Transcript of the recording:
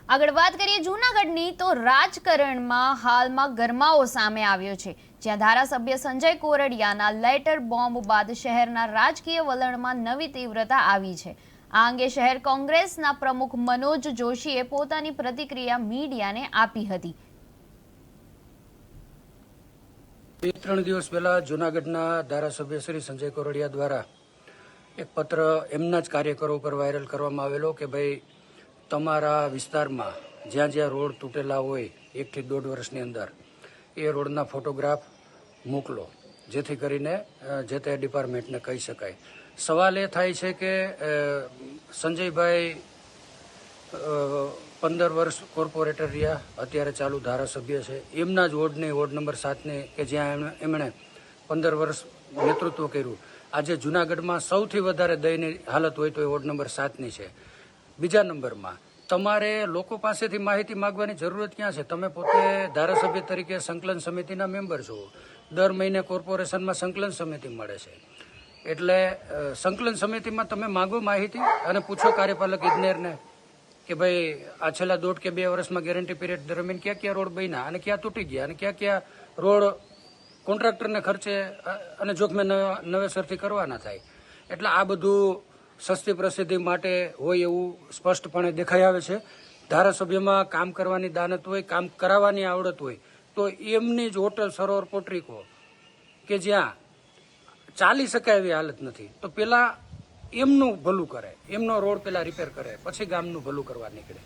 આગળ વાત કરીએ જૂનાગઢની તો રાજકારણમાં હાલમાં ગરમાવો સામે આવ્યો છે, જ્યાં ધારાસભ્ય સંજય કોરડિયાના લેટર બોમ્બ બાદ શહેરના રાજકીય વલણમાં નવી તીવ્રતા આવી છે। આ અંગે શહેર કોંગ્રેસના પ્રમુખ મનોજ જોશીએ પોતાની પ્રતિક્રિયા મીડિયાને આપી હતી। 3 દિવસ પહેલા જૂનાગઢના ધારાસભ્ય શ્રી સંજય કોરડિયા દ્વારા એક પત્ર એમના જ કાર્યકરો ઉપર વાયરલ કરવામાં આવેલો કે ભાઈ તમારા વિસ્તારમાં જ્યાં જ્યાં રોડ તૂટેલા હોય 1 થી 1.5 વર્ષની અંદર એ રોડના ફોટોગ્રાફ મોકલો, જેથી કરીને જે તે ડિપાર્ટમેન્ટને કહી શકાય। સવાલ એ થાય છે કે સંજયભાઈ 15 વર્ષ કોર્પોરેટર રહ્યા, અત્યારે ચાલુ ધારાસભ્ય છે, એમના જ વોર્ડની વોર્ડ નંબર 7ની કે જ્યાં એમણે 15 વર્ષ નેતૃત્વ કર્યું। આજે જૂનાગઢમાં સૌથી વધારે દયની હાલત હોય તો એ વોર્ડ નંબર 7ની છે। બીજા નંબરમાં તમારે લોકો પાસેથી માહિતી માંગવાની જરૂરત ક્યાં છે? તમે પોતે ધારાસભ્ય તરીકે સંકલન સમિતિના મેમ્બર છો, દર મહિને કોર્પોરેશનમાં સંકલન સમિતિ મળે છે, એટલે સંકલન સમિતિમાં તમે માંગો માહિતી અને પૂછો કાર્યપાલક ઇજનેરને કે ભાઈ આ છેલ્લા 1.5 કે 2 વર્ષમાં ગેરંટી પીરિયડ દરમિયાન ક્યાં ક્યાં રોડ બન્યા અને ક્યાં તૂટી ગયા અને ક્યાં ક્યાં રોડ કોન્ટ્રાક્ટરને ખર્ચે અને જોખમે નવેસરથી કરવાના થાય। એટલે આ બધું સસ્તી પ્રસિદ્ધિ માટે હોય એવું સ્પષ્ટપણે દેખાઈ આવે છે। ધારાસભ્યમાં કામ કરવાની દાનત હોય, કામ કરાવવાની આવડત હોય તો એમની જ હોટલ સરોવર પોટ્રીકો કે જ્યાં ચાલી શકાય એવી હાલત નથી, તો પેલા એમનું ભલું કરે, એમનો રોડ પેલા રિપેર કરે, પછી ગામનું ભલું કરવા નીકળે।